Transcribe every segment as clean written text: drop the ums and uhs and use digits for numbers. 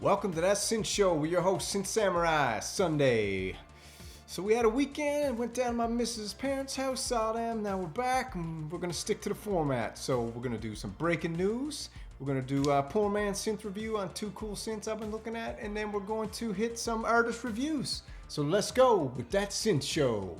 Welcome to that Synth Show with your host, Synth Samurai, Sunday. So we had a weekend and went down to my missus' parents' house, saw them. Now we're back and we're going to stick to the format. So we're going to do some breaking news. We're going to do a poor man synth review on two cool synths I've been looking at. And then we're going to hit some artist reviews. So let's go with that Synth Show.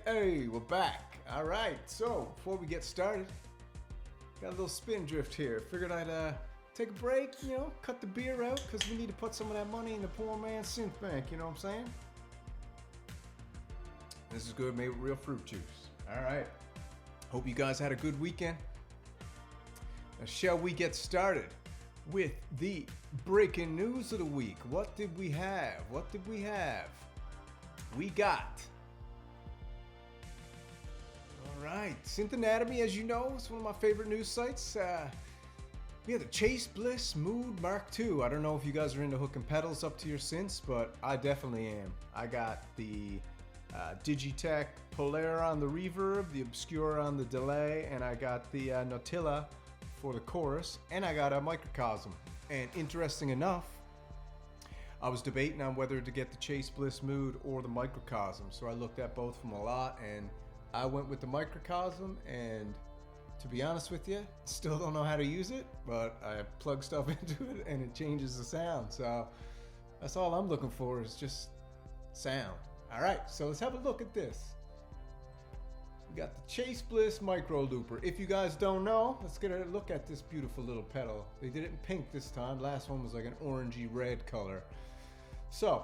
Hey, we're back. All right, so before we get started, got a little spin drift here. Figured I'd take a break, cut the beer out, because we need to put some of that money in the poor man's synth bank, you know what I'm saying? This is good, made with real fruit juice. All right, hope you guys had a good weekend. Now, shall we get started with the breaking news of the week? What did we have? We got... Alright, Synth Anatomy, as you know, is one of my favorite news sites. We have the Chase Bliss Mood Mark II. I don't know if you guys are into hooking pedals up to your synths, but I definitely am. I got the Digitech Polaire on the reverb, the Obscure on the delay, and I got the Nautila for the chorus, and I got a Microcosm. And interesting enough, I was debating on whether to get the Chase Bliss Mood or the Microcosm, so I looked at both of them a lot, and I went with the Microcosm, and to be honest with you, still don't know how to use it, but I plug stuff into it and it changes the sound. So that's all I'm looking for, is just sound. All right, so let's have a look at this. We got the Chase Bliss Micro Looper. If you guys don't know, let's get a look at this beautiful little pedal. They did it in pink this time. Last one was like an orangey red color. So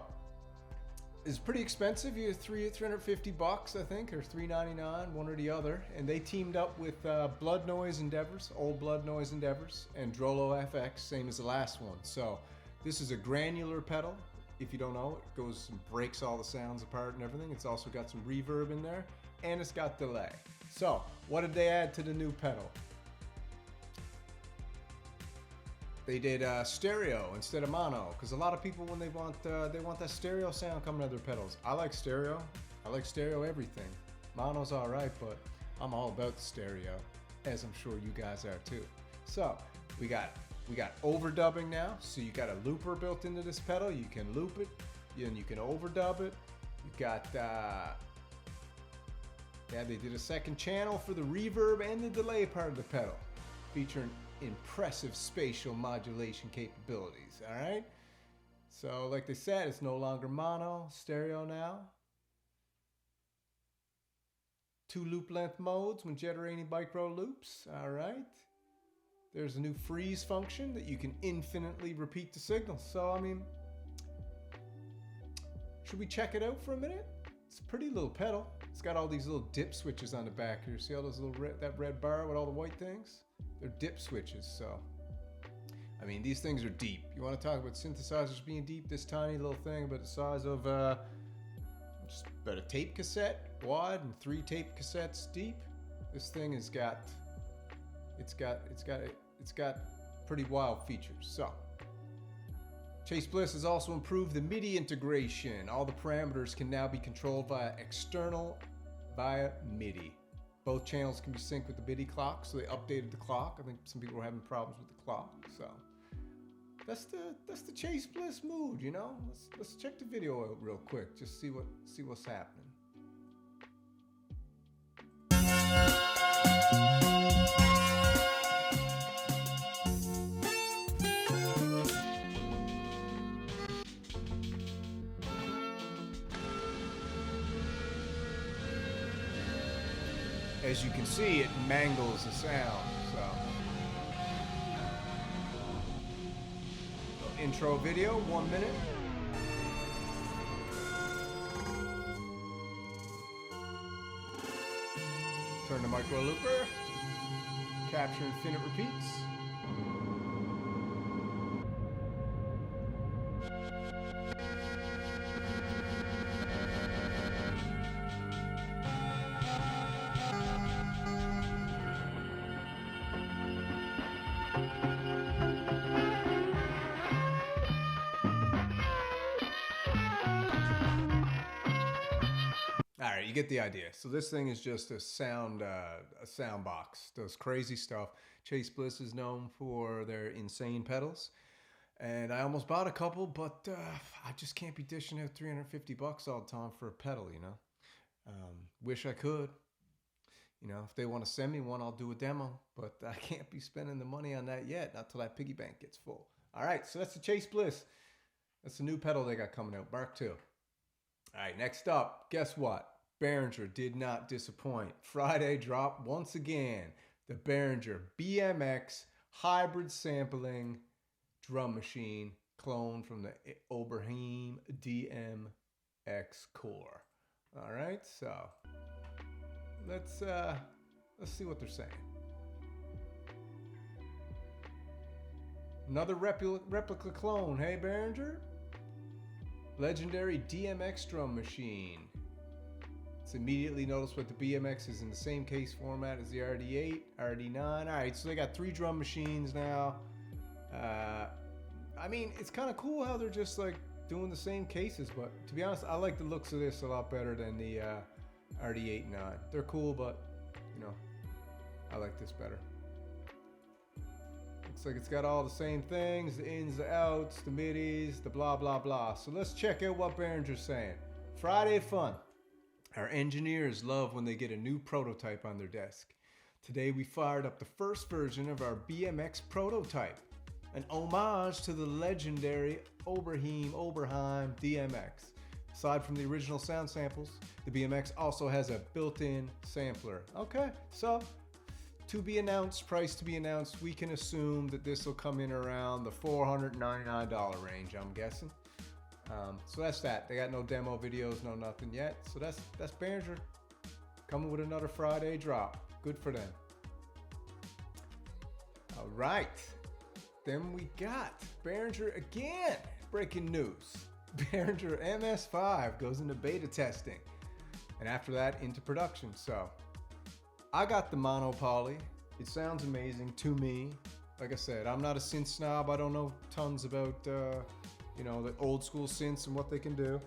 it's pretty expensive. You have $350, I think, or $399, one or the other. And they teamed up with Blood Noise Endeavors, old Blood Noise Endeavors, and Drolo FX, same as the last one. So this is a granular pedal. If you don't know, it goes and breaks all the sounds apart and everything. It's also got some reverb in there, and it's got delay. So what did they add to the new pedal? They did stereo instead of mono, because a lot of people, when they want that stereo sound coming out of their pedals. I like stereo. I like stereo everything. Mono's all right, but I'm all about the stereo, as I'm sure you guys are too. So we got overdubbing now. So you got a looper built into this pedal. You can loop it, and you can overdub it. You got they did a second channel for the reverb and the delay part of the pedal, featuring impressive spatial modulation capabilities. All right, so like they said, it's no longer mono, stereo now. 2 loop length modes when generating micro loops. All right, there's a new freeze function that you can infinitely repeat the signal. So I mean, should we check it out for a minute? It's a pretty little pedal. It's got all these little dip switches on the back here. See all those little that red bar with all the white things? They're dip switches. So I mean, these things are deep. You want to talk about synthesizers being deep? This tiny little thing about the size of just about a tape cassette wide and 3 tape cassettes deep. This thing has got it's got pretty wild features. So Chase Bliss has also improved the MIDI integration. All the parameters can now be controlled via MIDI. Both channels can be synced with the MIDI clock, so they updated the clock. I think some people were having problems with the clock. So that's the Chase Bliss Mood, Let's check the video out real quick, just see what's happening. As you can see, it mangles the sound. So, intro video, 1 minute. Turn the micro looper. Capture infinite repeats. right, you get the idea. So this thing is just a sound box. Does crazy stuff. Chase Bliss is known for their insane pedals. And I almost bought a couple, but I just can't be dishing out $350 all the time for a pedal, you know. Wish I could. You know, if they want to send me one, I'll do a demo. But I can't be spending the money on that yet, not till that piggy bank gets full. All right, so that's the Chase Bliss. That's the new pedal they got coming out, Mark II. All right, next up, guess what? Behringer did not disappoint. Friday drop once again. The Behringer BMX hybrid sampling drum machine clone from the Oberheim DMX core. All right, so let's see what they're saying. Another replica clone, hey Behringer? Legendary DMX drum machine. It's immediately noticeable that the BMX is in the same case format as the RD8, RD9. All right, so they got 3 drum machines now. I mean, it's kind of cool how they're just like doing the same cases, but to be honest, I like the looks of this a lot better than the RD8 and 9. They're cool, but you know, I like this better. Looks like it's got all the same things, the ins, the outs, the midis, the blah, blah, blah. So let's check out what Behringer's saying. Friday fun. Our engineers love when they get a new prototype on their desk. Today we fired up the first version of our BMX prototype, an homage to the legendary Oberheim DMX. Aside from the original sound samples, the BMX also has a built-in sampler. Okay, so to be announced, price to be announced, we can assume that this will come in around the $499 range, I'm guessing. So that's that. They got no demo videos, no nothing yet. So that's Behringer coming with another Friday drop. Good for them. All right. Then we got Behringer again. Breaking news. Behringer MS-5 goes into beta testing. And after that, into production. So I got the mono poly. It sounds amazing to me. Like I said, I'm not a synth snob. I don't know tons about, you know, the old school synths and what they can do.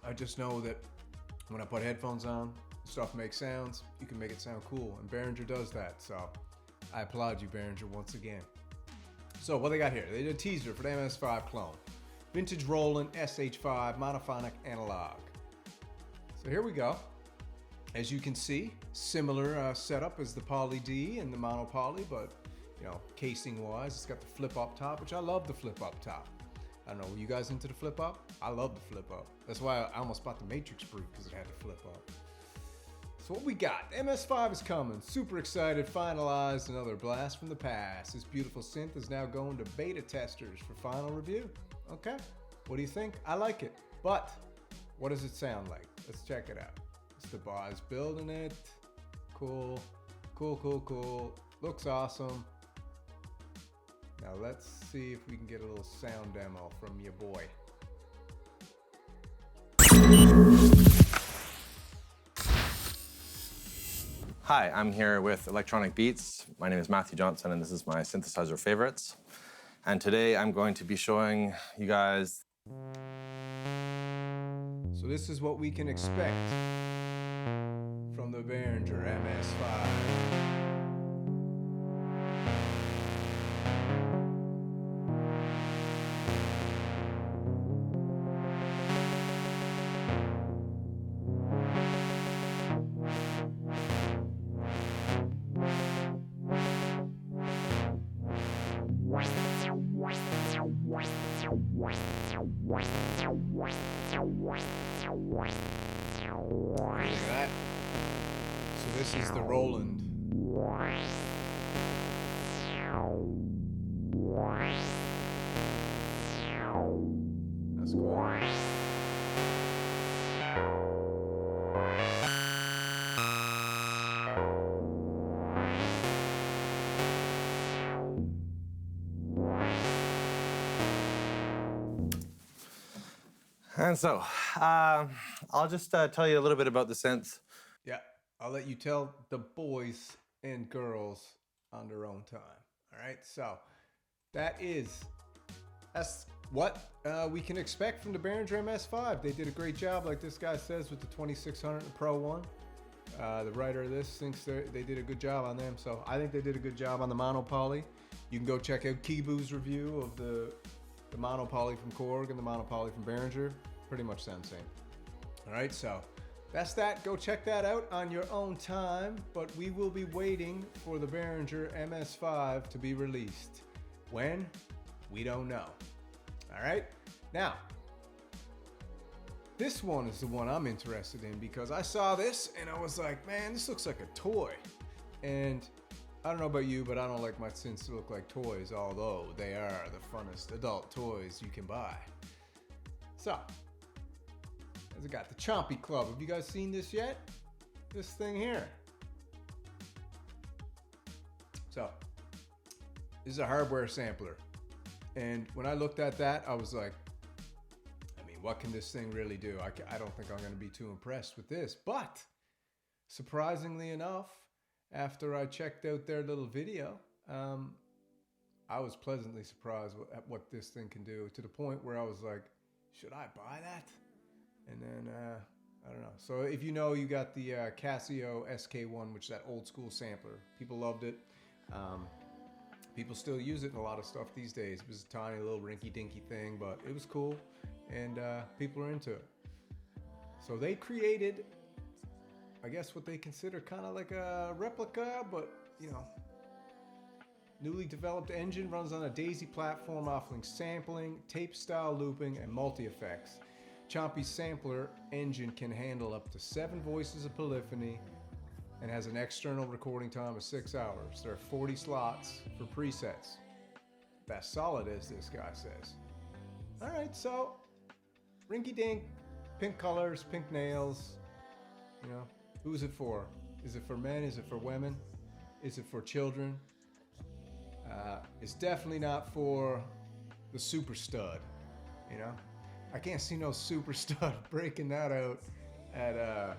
I just know that when I put headphones on, stuff makes sounds. You can make it sound cool. And Behringer does that. So I applaud you, Behringer, once again. So what they got here? They did a teaser for the MS-5 clone. Vintage Roland SH5 monophonic analog. So here we go. As you can see, similar setup as the Poly D and the Mono Poly, but you know, casing wise, it's got the flip up top, which I love the flip up top. I don't know, were you guys into the flip up? I love the flip up. That's why I almost bought the Matrix Brute, because it had the flip up. So what we got? MS-5 is coming. Super excited. Finalized. Another blast from the past. This beautiful synth is now going to beta testers for final review. Okay. What do you think? I like it. But what does it sound like? Let's check it out. It's the boys building it. Cool. Cool, cool, cool. Looks awesome. Now let's see if we can get a little sound demo from your boy. Hi, I'm here with Electronic Beats. My name is Matthew Johnson, and this is my synthesizer favorites. And today I'm going to be showing you guys. So this is what we can expect from the Behringer MS-5. Look at that. So this is the Roland. That's cool. And so, I'll just tell you a little bit about the synth. Yeah, I'll let you tell the boys and girls on their own time. All right, so that's what we can expect from the Behringer MS-5. They did a great job, like this guy says, with the 2600 and Pro 1. The writer of this thinks they did a good job on them, so I think they did a good job on the monopoly. You can go check out Kibu's review of the monopoly from Korg and the monopoly from Behringer. Pretty much sound the same. All right, so that's that. Go check that out on your own time, but we will be waiting for the Behringer MS-5 to be released. When? We don't know. All right, now this one is the one I'm interested in because I saw this and I was like, man, this looks like a toy. And I don't know about you, but I don't like my synths to look like toys, although they are the funnest adult toys you can buy. So, as I got the Chompi Club. Have you guys seen this yet? This thing here. So, this is a hardware sampler. And when I looked at that, I was like, I mean, what can this thing really do? I don't think I'm going to be too impressed with this. But, surprisingly enough, after I checked out their little video, I was pleasantly surprised at what this thing can do, to the point where I was like, should I buy that? And then, I don't know. So if you know, you got the Casio SK1, which is that old school sampler. People loved it. People still use it in a lot of stuff these days. It was a tiny little rinky-dinky thing, but it was cool, and people are into it. So they created, I guess, what they consider kind of like a replica, but, you know, newly developed engine, runs on a Daisy platform offering sampling, tape-style looping, and multi-effects. Chompi's sampler engine can handle up to 7 voices of polyphony and has an external recording time of 6 hours. There are 40 slots for presets. That's solid, as this guy says. All right, so rinky-dink, pink colors, pink nails. You know, who's it for? Is it for men? Is it for women? Is it for children? It's definitely not for the super stud, you know? I can't see no super stud breaking that out at a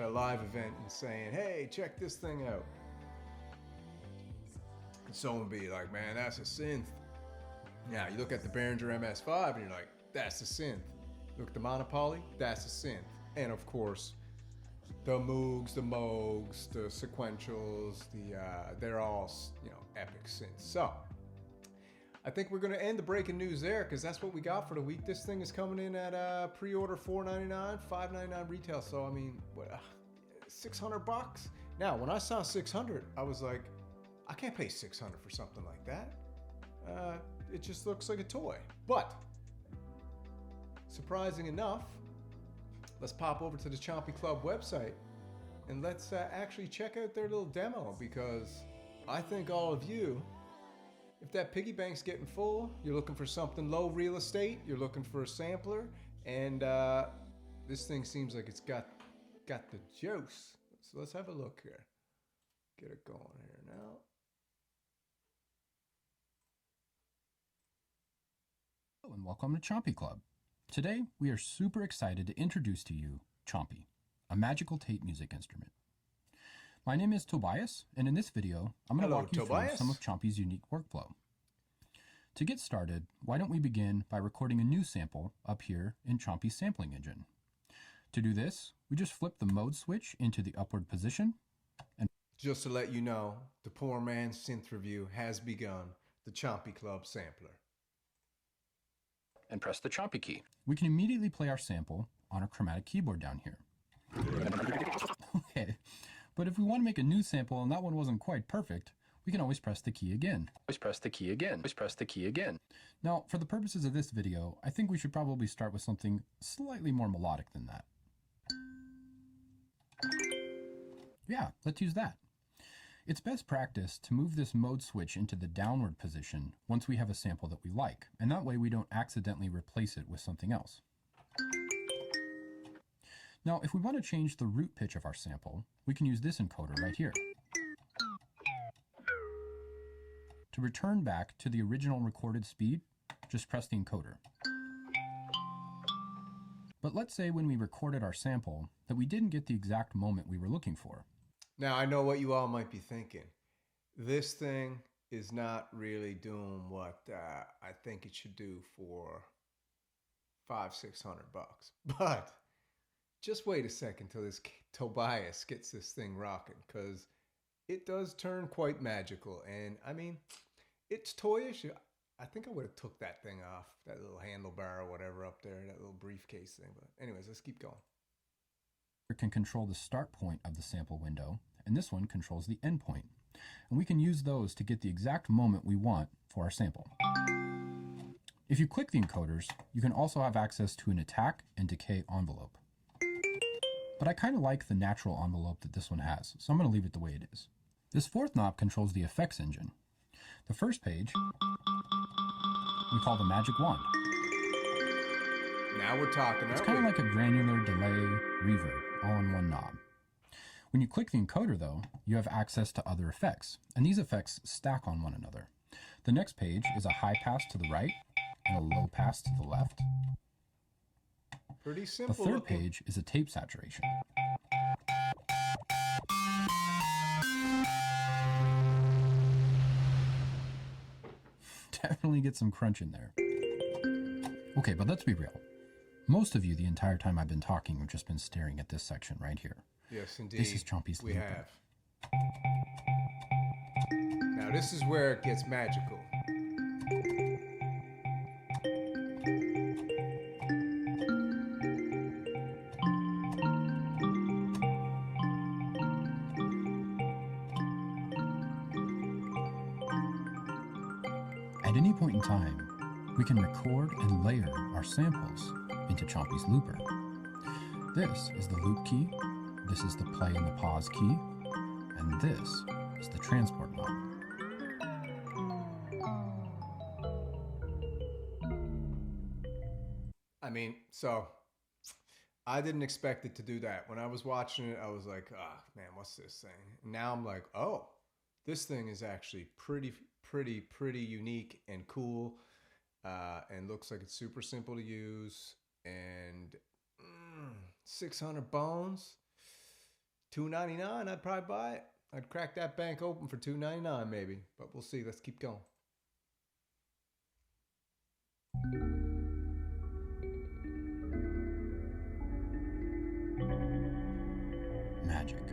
live event and saying, hey, check this thing out. And someone be like, man, that's a synth. Now, you look at the Behringer MS-5 and you're like, that's a synth. Look at the monopoly, that's a synth. And of course, the Moogs, the Moogs, the sequentials, they're all, you know, epic synths. So, I think we're going to end the breaking news there because that's what we got for the week. This thing is coming in at pre-order $499, $599 retail. So, I mean, what, $600? Now, when I saw 600, I was like, I can't pay 600 for something like that. It just looks like a toy. But, surprising enough, let's pop over to the Chompi Club website and let's actually check out their little demo, because I think all of you, if that piggy bank's getting full, you're looking for something low real estate, you're looking for a sampler, and this thing seems like it's got the juice. So let's have a look here. Get it going here now. Hello and welcome to Chompi Club. Today we are super excited to introduce to you Chompi, a magical tape music instrument. My name is Tobias, and in this video, I'm going to walk you through some of Chompi's unique workflow. To get started, why don't we begin by recording a new sample up here in Chompi's sampling engine. To do this, we just flip the mode switch into the upward position. And just to let you know, the poor man's synth review has begun, the Chompi Club Sampler. And press the Chompi key. We can immediately play our sample on our chromatic keyboard down here. Okay. But if we want to make a new sample and that one wasn't quite perfect, we can always press the key again. Always press the key again. Always press the key again. Now, for the purposes of this video, I think we should probably start with something slightly more melodic than that. Yeah, let's use that. It's best practice to move this mode switch into the downward position once we have a sample that we like, and that way we don't accidentally replace it with something else. Now, if we want to change the root pitch of our sample, we can use this encoder right here. To return back to the original recorded speed, just press the encoder. But let's say when we recorded our sample that we didn't get the exact moment we were looking for. Now, I know what you all might be thinking. This thing is not really doing what I think it should do for $500-600. But just wait a second till this Tobias gets this thing rocking, because it does turn quite magical. And I mean, it's toyish. I think I would have took that thing off, that little handlebar or whatever up there, that little briefcase thing. But anyways, let's keep going. It can control the start point of the sample window, and this one controls the end point. And we can use those to get the exact moment we want for our sample. If you click the encoders, you can also have access to an attack and decay envelope. But I kind of like the natural envelope that this one has, so I'm going to leave it the way it is. This fourth knob controls the effects engine. The first page we call the magic wand. Now we're talking. It's kind of like a granular delay reverb all in one knob. When you click the encoder though, you have access to other effects, and these effects stack on one another. The next page is a high pass to the right and a low pass to the left. Pretty simple. The third page is a tape saturation. Definitely get some crunch in there. Okay, but let's be real. Most of you, the entire time I've been talking, have just been staring at this section right here. Yes, indeed. This is Chompi's We looper. have. Now this is where it gets magical. At any point in time, we can record and layer our samples into Chompi's looper. This is the loop key, this is the play and the pause key, and this is the transport knob. I mean, so I didn't expect it to do that. When I was watching it, I was like, ah, man, what's this thing? And now I'm like, oh, this thing is actually pretty unique and cool, and looks like it's super simple to use. And 600 bones, $2.99. I'd probably buy it. I'd crack that bank open for $2.99 maybe, but we'll see. Let's keep going. Magic.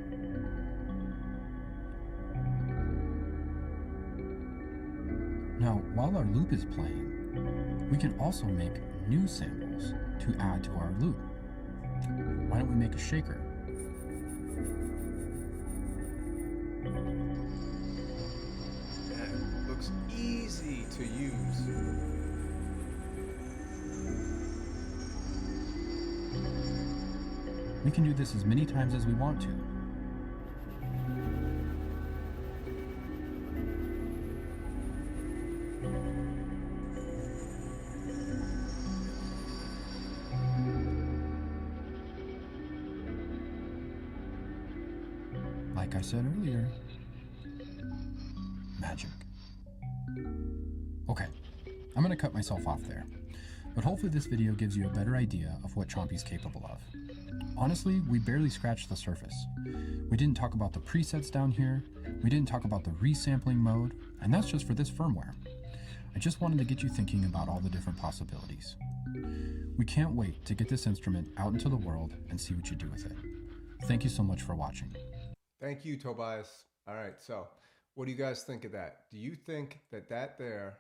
Now, while our loop is playing, we can also make new samples to add to our loop. Why don't we make a shaker? Yeah, it looks easy to use. We can do this as many times as we want to. Like I said earlier, magic. Okay, I'm gonna cut myself off there, but hopefully this video gives you a better idea of what Chompi's capable of. Honestly, we barely scratched the surface. We didn't talk about the presets down here, we didn't talk about the resampling mode, and that's just for this firmware. I just wanted to get you thinking about all the different possibilities. We can't wait to get this instrument out into the world and see what you do with it. Thank you so much for watching. Thank you, Tobias. All right, so what do you guys think of that? Do you think that there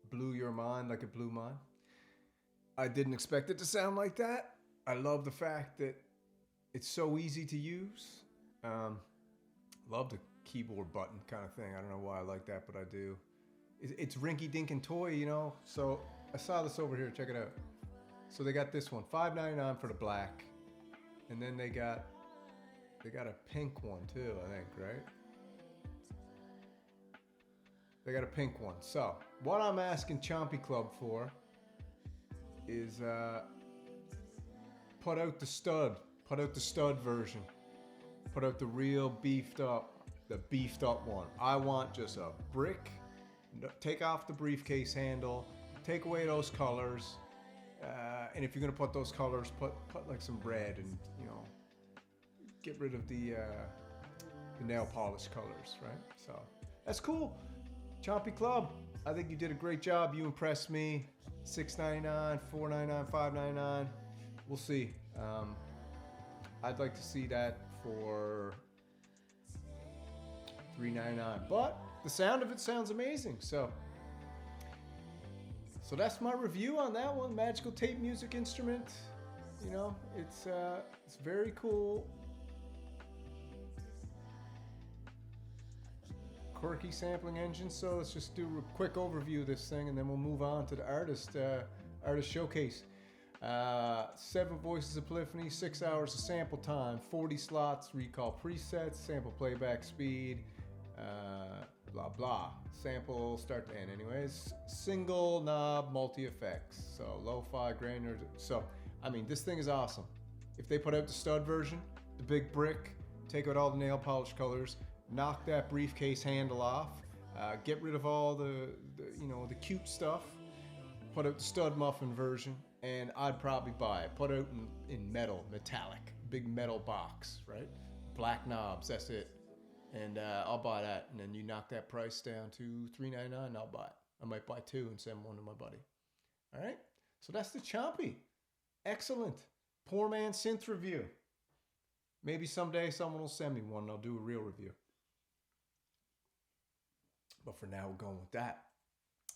blew your mind like it blew mine? I didn't expect it to sound like that. I love the fact that it's so easy to use. Love the keyboard button kind of thing. I don't know why I like that, but I do. It's rinky-dink and toy, you know? So I saw this over here. Check it out. So they got this one, $5.99 for the black. And then they got a pink one too, I think, right? They got a pink one. So what I'm asking Chompi Club for is put out the stud version. Put out the real beefed up one. I want just a brick. Take off the briefcase handle. Take away those colors. And if you're gonna put those colors, put like some red and, you know, get rid of the nail polish colors, right? So that's cool. Chompi Club, I think you did a great job. You impressed me. $6.99, $4.99, $5.99. We'll see. I'd like to see that for $3.99. But the sound of it sounds amazing. So that's my review on that one. Magical tape music instrument. You know, it's very cool. Quirky sampling engine. So let's just do a quick overview of this thing, and then we'll move on to the artist showcase. 7 voices of polyphony, 6 hours of sample time, 40 slots, recall presets, sample playback speed, blah blah. Sample start to end. Anyways, single knob multi effects. So lo-fi, granular. So I mean, this thing is awesome. If they put out the stud version, the big brick, take out all the nail polish colors, knock that briefcase handle off, get rid of all the cute stuff, put out the stud muffin version, and I'd probably buy it. Put it out in metal, metallic, big metal box, right? Black knobs, that's it. And I'll buy that. And then you knock that price down to $3.99, I'll buy it. I might buy 2 and send one to my buddy. All right? So that's the Chompi. Excellent. Poor man synth review. Maybe someday someone will send me one and I'll do a real review. But for now, we're going with that.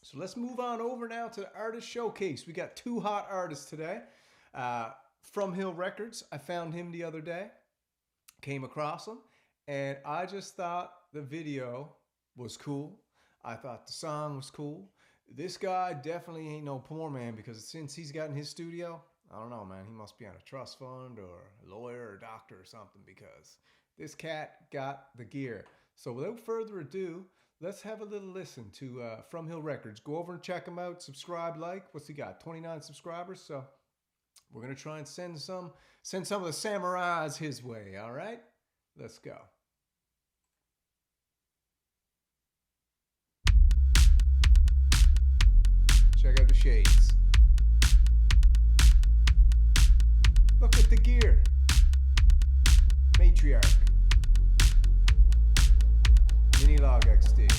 So let's move on over now to the artist showcase. We got 2 hot artists today. Fromhill Records. I found him the other day. Came across him. And I just thought the video was cool. I thought the song was cool. This guy definitely ain't no poor man, because since he's got in his studio, I don't know, man, he must be on a trust fund or a lawyer or a doctor or something, because this cat got the gear. So without further ado, let's have a little listen to Fromhill Records. Go over and check him out. Subscribe, like. What's he got? 29 subscribers. So we're going to try and send some of the samurais his way. All right? Let's go. Check out the shades. Look at the gear. Matriarch. Mini Log XD.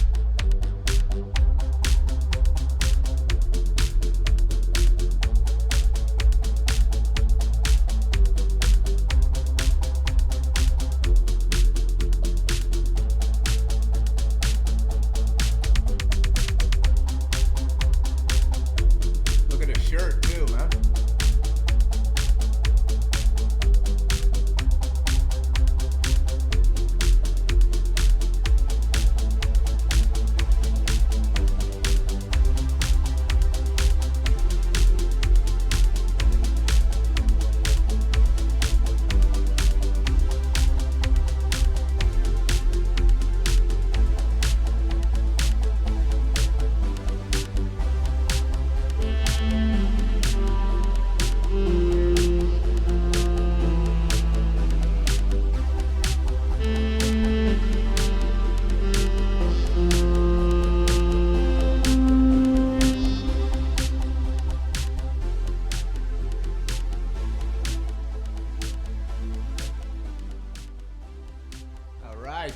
Look at his shirt too, man.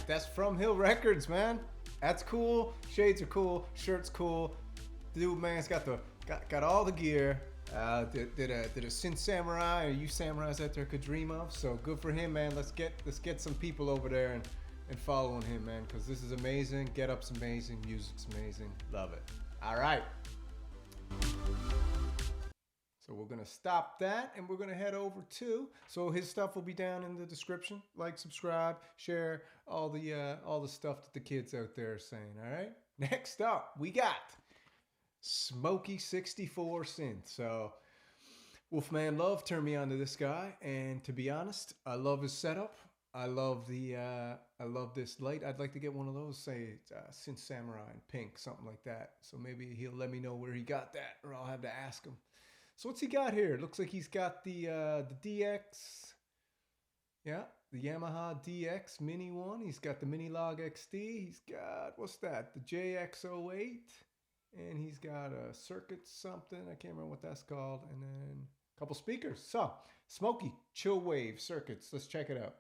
That's Fromhill Records, man. That's cool. Shades are cool. Shirt's cool. Dude, man's got all the gear. Did a synth samurai, or you samurais out there could dream of. So good for him, man. Let's get some people over there and following him, man, because this is amazing. Get up's amazing. Music's amazing. Love it. All right. So we're gonna stop that, and we're gonna head over to. So his stuff will be down in the description. Like, subscribe, share, all the stuff that the kids out there are saying. All right. Next up, we got Smoky 64 synth. So Wolfman Love turned me on to this guy, and to be honest, I love his setup. I love this light. I'd like to get one of those, say Synth Samurai in pink, something like that. So maybe he'll let me know where he got that, or I'll have to ask him. So what's he got here? It looks like he's got the DX, yeah, the Yamaha DX Mini one. He's got the Mini Log XD. He's got, what's that? The JX08, and he's got a circuit something. I can't remember what that's called. And then a couple speakers. So Smoky Chill Wave circuits. Let's check it out.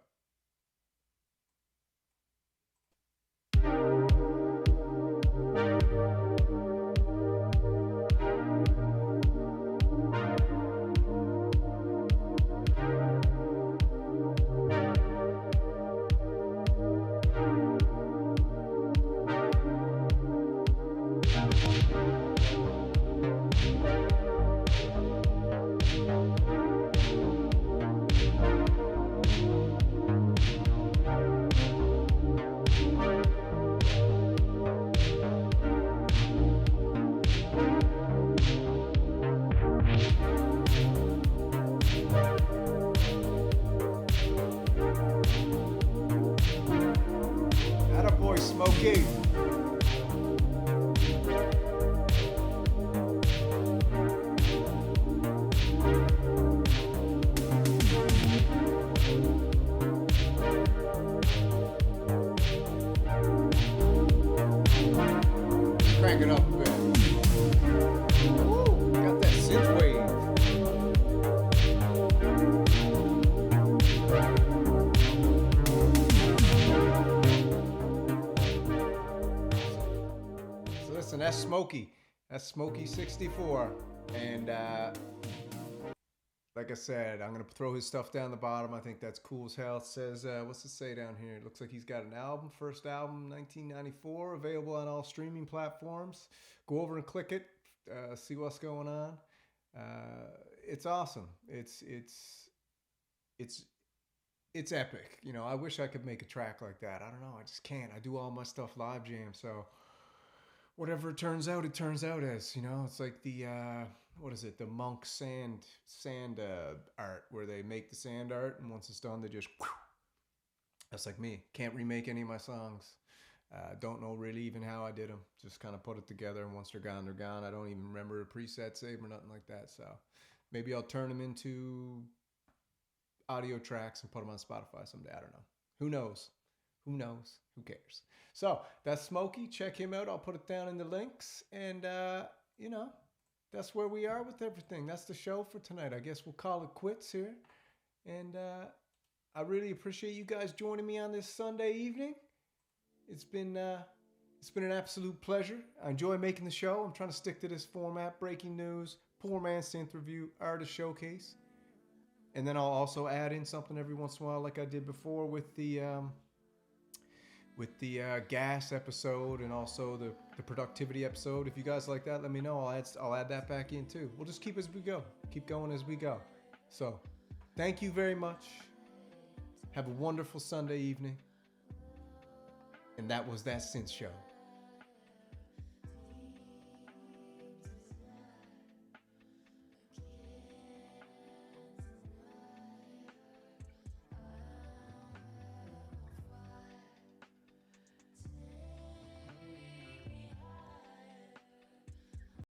Okay. Crank it up a bit. Woo, got that synth wave. So listen, that's Smokey. That's Smokey 64. And like I said, I'm going to throw his stuff down the bottom. I think that's cool as hell. It says, what's it say down here? It looks like he's got an album, first album, 1994, available on all streaming platforms. Go over and click it, see what's going on. It's awesome. It's epic. You know, I wish I could make a track like that. I don't know. I just can't. I do all my stuff live jam, so whatever it turns out as. You know, it's like the what is it? The monk sand art, where they make the sand art, and once it's done, they just. That's like me. Can't remake any of my songs. Don't know really even how I did them. Just kind of put it together, and once they're gone, they're gone. I don't even remember a preset save or nothing like that. So maybe I'll turn them into audio tracks and put them on Spotify someday. I don't know. Who knows? Who knows? Who cares? So that's Smokey. Check him out. I'll put it down in the links. And, you know, that's where we are with everything. That's the show for tonight. I guess we'll call it quits here. And I really appreciate you guys joining me on this Sunday evening. It's been an absolute pleasure. I enjoy making the show. I'm trying to stick to this format: breaking news, poor man synth review, artist showcase. And then I'll also add in something every once in a while, like I did before with the gas episode, and also the productivity episode. If you guys like that, let me know. I'll add that back in too. We'll just keep as we go. Keep going as we go. So, thank you very much. Have a wonderful Sunday evening. And that was that Synth Show.